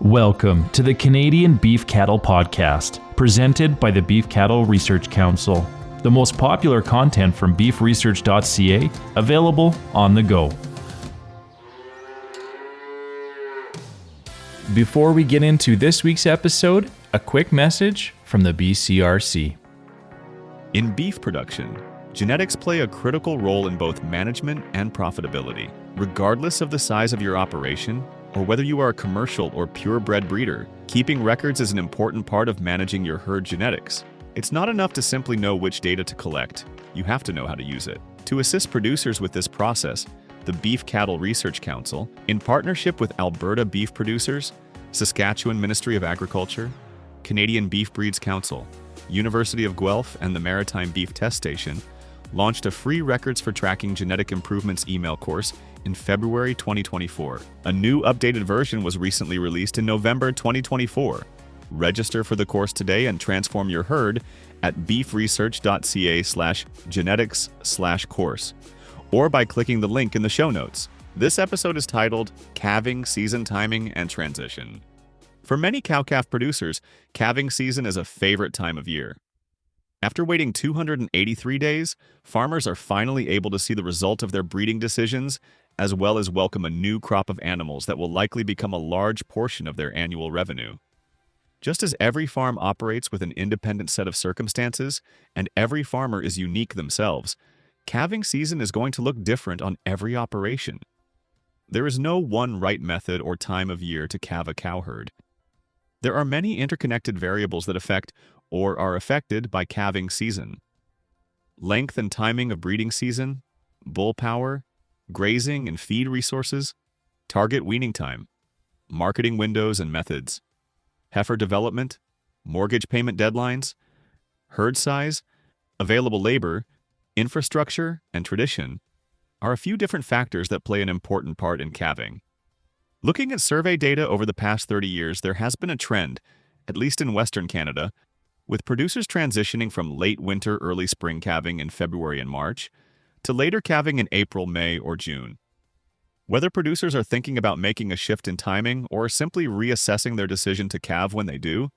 Welcome to the Canadian Beef Cattle Podcast, presented by the Beef Cattle Research Council, the most popular content from beefresearch.ca, available on the go. Before we get into this week's episode, a quick message from the BCRC. In beef production, genetics play a critical role in both management and profitability. Regardless of the size of your operation, or whether you are a commercial or purebred breeder, keeping records is an important part of managing your herd genetics. It's not enough to simply know which data to collect. You have to know how to use it. To assist producers with this process, the Beef Cattle Research Council, in partnership with Alberta Beef Producers, Saskatchewan Ministry of Agriculture, Canadian Beef Breeds Council, University of Guelph, and the Maritime Beef Test Station, launched a free Records for Tracking Genetic Improvements email course in February 2024. A new updated version was recently released in November 2024. Register for the course today and transform your herd at beefresearch.ca/genetics/course, or by clicking the link in the show notes. This episode is titled Calving, Season Timing, and Transition. For many cow-calf producers, calving season is a favorite time of year. After waiting 283 days, farmers are finally able to see the result of their breeding decisions, as well as welcome a new crop of animals that will likely become a large portion of their annual revenue. Just as every farm operates with an independent set of circumstances, and every farmer is unique themselves, calving season is going to look different on every operation. There is no one right method or time of year to calve a cow herd. There are many interconnected variables that affect or are affected by calving season. Length and timing of breeding season, bull power, grazing and feed resources, target weaning time, marketing windows and methods, heifer development, mortgage payment deadlines, herd size, available labor, infrastructure, and tradition are a few different factors that play an important part in calving. Looking at survey data over the past 30 years, there has been a trend, at least in Western Canada, with producers transitioning from late winter, early spring calving in February and March to later calving in April, May, or June. Whether producers are thinking about making a shift in timing or simply reassessing their decision to calve when they do,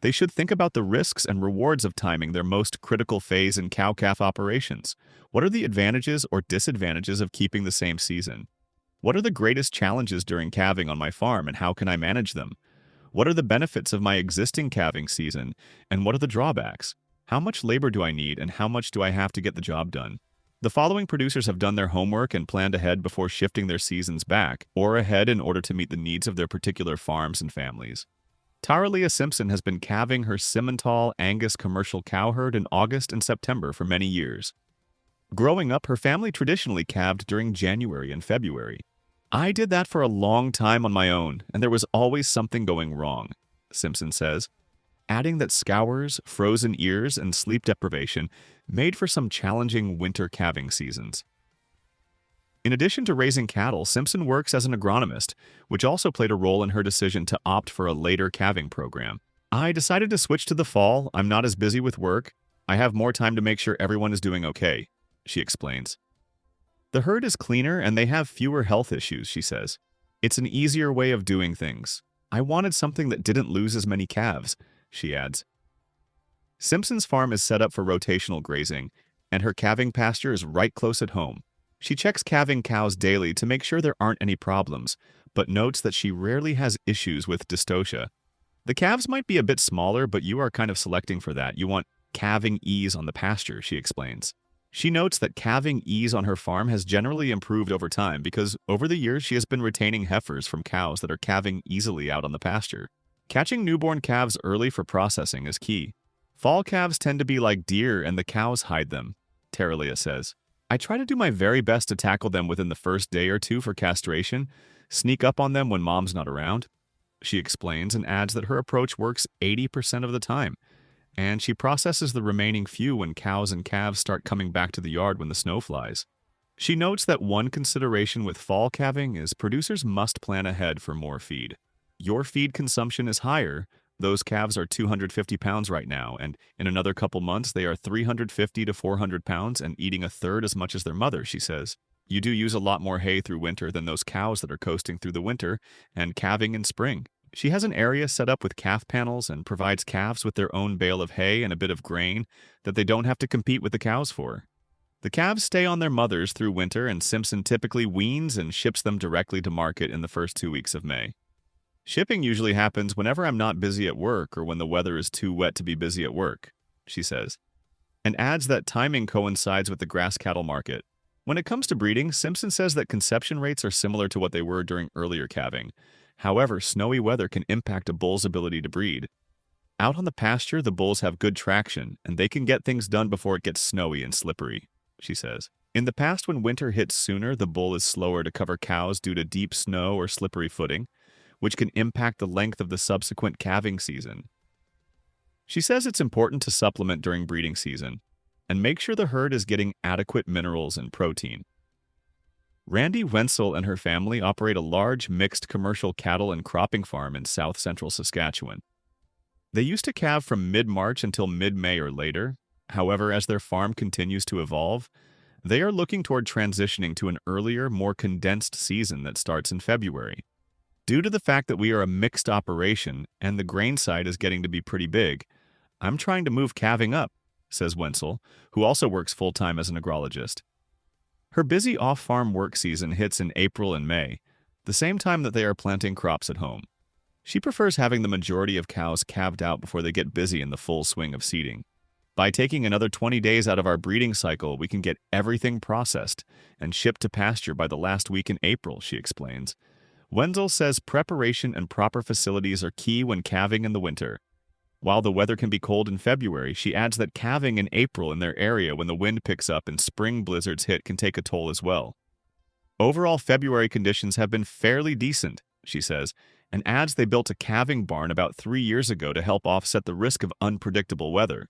they should think about the risks and rewards of timing their most critical phase in cow-calf operations. What are the advantages or disadvantages of keeping the same season? What are the greatest challenges during calving on my farm, and how can I manage them? What are the benefits of my existing calving season, and what are the drawbacks? How much labor do I need, and how much do I have to get the job done? The following producers have done their homework and planned ahead before shifting their seasons back or ahead in order to meet the needs of their particular farms and families. Tara-Leah Simpson has been calving her Simmental Angus commercial cow herd in August and September for many years. Growing up, her family traditionally calved during January and February. I did that for a long time on my own, and there was always something going wrong, Simpson says, adding that scours, frozen ears, and sleep deprivation made for some challenging winter calving seasons. In addition to raising cattle, Simpson works as an agronomist, which also played a role in her decision to opt for a later calving program. I decided to switch to the fall. I'm not as busy with work. I have more time to make sure everyone is doing okay, she explains. The herd is cleaner and they have fewer health issues, she says. It's an easier way of doing things. I wanted something that didn't lose as many calves, she adds. Simpson's farm is set up for rotational grazing, and her calving pasture is right close at home. She checks calving cows daily to make sure there aren't any problems, but notes that she rarely has issues with dystocia. The calves might be a bit smaller, but you are kind of selecting for that. You want calving ease on the pasture, she explains. She notes that calving ease on her farm has generally improved over time because over the years she has been retaining heifers from cows that are calving easily out on the pasture. Catching newborn calves early for processing is key. Fall calves tend to be like deer and the cows hide them, Tara-Leah says. I try to do my very best to tackle them within the first day or two for castration, sneak up on them when mom's not around, she explains, and adds that her approach works 80% of the time, and she processes the remaining few when cows and calves start coming back to the yard when the snow flies. She notes that one consideration with fall calving is producers must plan ahead for more feed. Your feed consumption is higher. Those calves are 250 pounds right now, and in another couple months they are 350 to 400 pounds and eating a third as much as their mother, she says. You do use a lot more hay through winter than those cows that are coasting through the winter and calving in spring. She has an area set up with calf panels and provides calves with their own bale of hay and a bit of grain that they don't have to compete with the cows for. The calves stay on their mothers through winter, and Simpson typically weans and ships them directly to market in the first 2 weeks of May. Shipping usually happens whenever I'm not busy at work or when the weather is too wet to be busy at work, she says, and adds that timing coincides with the grass cattle market. When it comes to breeding, Simpson says that conception rates are similar to what they were during earlier calving. However, snowy weather can impact a bull's ability to breed. Out on the pasture, the bulls have good traction, and they can get things done before it gets snowy and slippery, she says. In the past, when winter hits sooner, the bull is slower to cover cows due to deep snow or slippery footing, which can impact the length of the subsequent calving season. She says it's important to supplement during breeding season and make sure the herd is getting adequate minerals and protein. Randy Wenzel and her family operate a large mixed commercial cattle and cropping farm in south-central Saskatchewan. They used to calve from mid-March until mid-May or later. However, as their farm continues to evolve, they are looking toward transitioning to an earlier, more condensed season that starts in February. Due to the fact that we are a mixed operation and the grain side is getting to be pretty big, I'm trying to move calving up, says Wenzel, who also works full-time as an agrologist. Her busy off-farm work season hits in April and May, the same time that they are planting crops at home. She prefers having the majority of cows calved out before they get busy in the full swing of seeding. By taking another 20 days out of our breeding cycle, we can get everything processed and shipped to pasture by the last week in April, she explains. Wenzel says preparation and proper facilities are key when calving in the winter. While the weather can be cold in February, she adds that calving in April in their area when the wind picks up and spring blizzards hit can take a toll as well. Overall, February conditions have been fairly decent, she says, and adds they built a calving barn about 3 years ago to help offset the risk of unpredictable weather.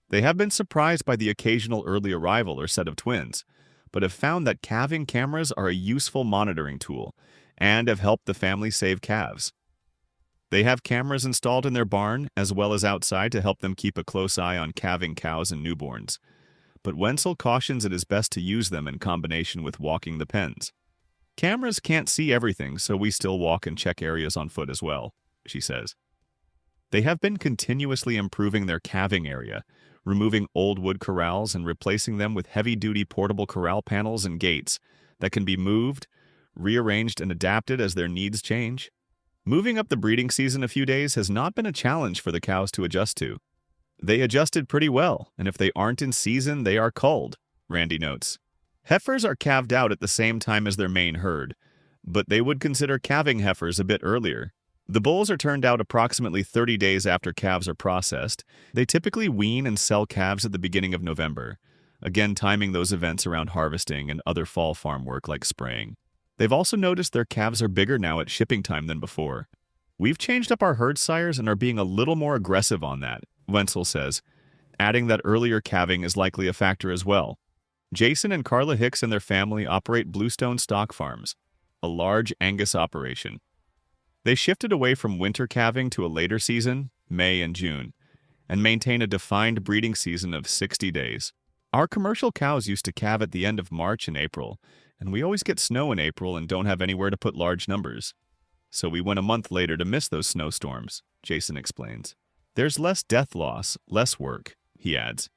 They have been surprised by the occasional early arrival or set of twins, but have found that calving cameras are a useful monitoring tool and have helped the family save calves. They have cameras installed in their barn as well as outside to help them keep a close eye on calving cows and newborns. But Wenzel cautions it is best to use them in combination with walking the pens. Cameras can't see everything, so we still walk and check areas on foot as well, she says. They have been continuously improving their calving area, removing old wood corrals and replacing them with heavy-duty portable corral panels and gates that can be moved, rearranged, and adapted as their needs change. Moving up the breeding season a few days has not been a challenge for the cows to adjust to. They adjusted pretty well, and if they aren't in season, they are culled, Randy notes. Heifers are calved out at the same time as their main herd, but they would consider calving heifers a bit earlier. The bulls are turned out approximately 30 days after calves are processed. They typically wean and sell calves at the beginning of November, again timing those events around harvesting and other fall farm work like spraying. They've also noticed their calves are bigger now at shipping time than before. We've changed up our herd sires and are being a little more aggressive on that, Wenzel says, adding that earlier calving is likely a factor as well. Jason and Carla Hicks and their family operate Bluestone Stock Farms, a large Angus operation. They shifted away from winter calving to a later season, May and June, and maintain a defined breeding season of 60 days. Our commercial cows used to calve at the end of March and April, and we always get snow in April and don't have anywhere to put large numbers. So we went a month later to miss those snowstorms, Jason explains. There's less death loss, less work, he adds.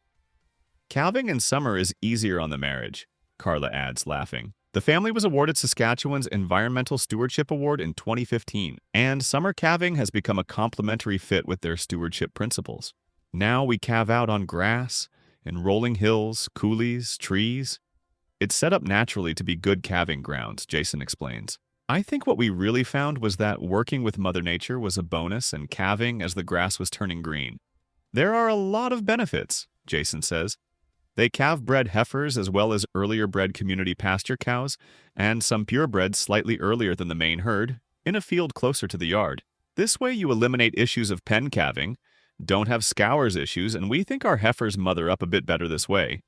Calving in summer is easier on the marriage, Carla adds, laughing. The family was awarded Saskatchewan's Environmental Stewardship Award in 2015, and summer calving has become a complementary fit with their stewardship principles. Now we calve out on grass, in rolling hills, coulees, trees. It's set up naturally to be good calving grounds, Jason explains. I think what we really found was that working with Mother Nature was a bonus and calving as the grass was turning green. There are a lot of benefits, Jason says. They calve-bred heifers as well as earlier-bred community pasture cows, and some purebreds slightly earlier than the main herd, in a field closer to the yard. This way you eliminate issues of pen calving, don't have scours issues, and we think our heifers mother up a bit better this way.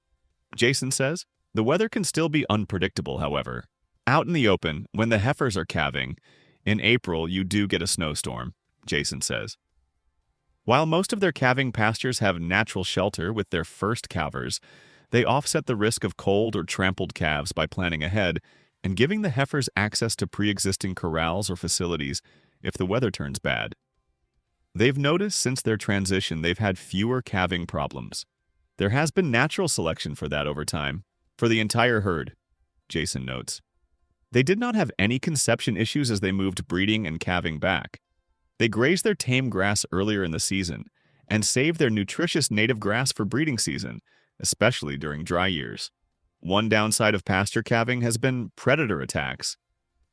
Jason says, the weather can still be unpredictable, however. Out in the open, when the heifers are calving, in April you do get a snowstorm, Jason says. While most of their calving pastures have natural shelter with their first calvers, they offset the risk of cold or trampled calves by planning ahead and giving the heifers access to pre-existing corrals or facilities if the weather turns bad. They've noticed since their transition they've had fewer calving problems. There has been natural selection for that over time, for the entire herd, Jason notes. They did not have any conception issues as they moved breeding and calving back. They grazed their tame grass earlier in the season and saved their nutritious native grass for breeding season, especially during dry years. One downside of pasture calving has been predator attacks.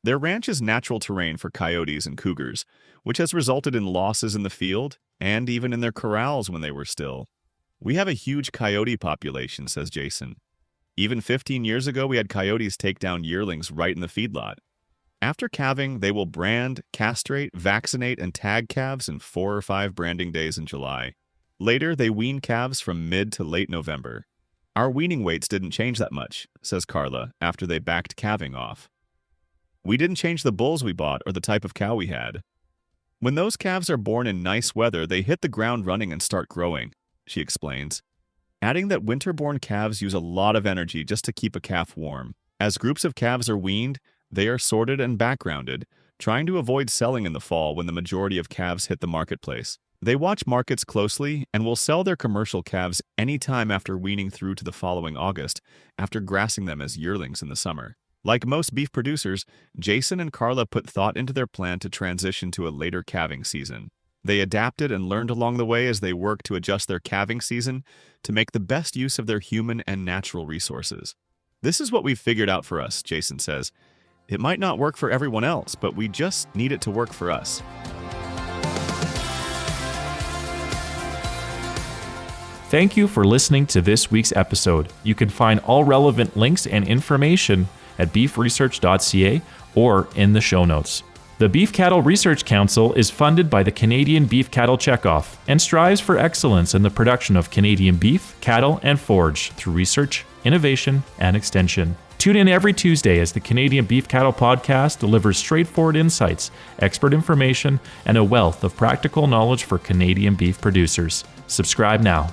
Their ranch is natural terrain for coyotes and cougars, which has resulted in losses in the field and even in their corrals when they were still. We have a huge coyote population, says Jason. Even 15 years ago, we had coyotes take down yearlings right in the feedlot. After calving, they will brand, castrate, vaccinate, and tag calves in 4 or 5 branding days in July. Later, they wean calves from mid to late November. Our weaning weights didn't change that much, says Carla, after they backed calving off. We didn't change the bulls we bought or the type of cow we had. When those calves are born in nice weather, they hit the ground running and start growing, she explains, adding that winter-born calves use a lot of energy just to keep a calf warm. As groups of calves are weaned, they are sorted and backgrounded, trying to avoid selling in the fall when the majority of calves hit the marketplace. They watch markets closely and will sell their commercial calves any time after weaning through to the following August, after grassing them as yearlings in the summer. Like most beef producers, Jason and Carla put thought into their plan to transition to a later calving season. They adapted and learned along the way as they worked to adjust their calving season to make the best use of their human and natural resources. This is what we've figured out for us, Jason says. It might not work for everyone else, but we just need it to work for us. Thank you for listening to this week's episode. You can find all relevant links and information at beefresearch.ca or in the show notes. The Beef Cattle Research Council is funded by the Canadian Beef Cattle Checkoff and strives for excellence in the production of Canadian beef, cattle, and forage through research, innovation, and extension. Tune in every Tuesday as the Canadian Beef Cattle Podcast delivers straightforward insights, expert information, and a wealth of practical knowledge for Canadian beef producers. Subscribe now.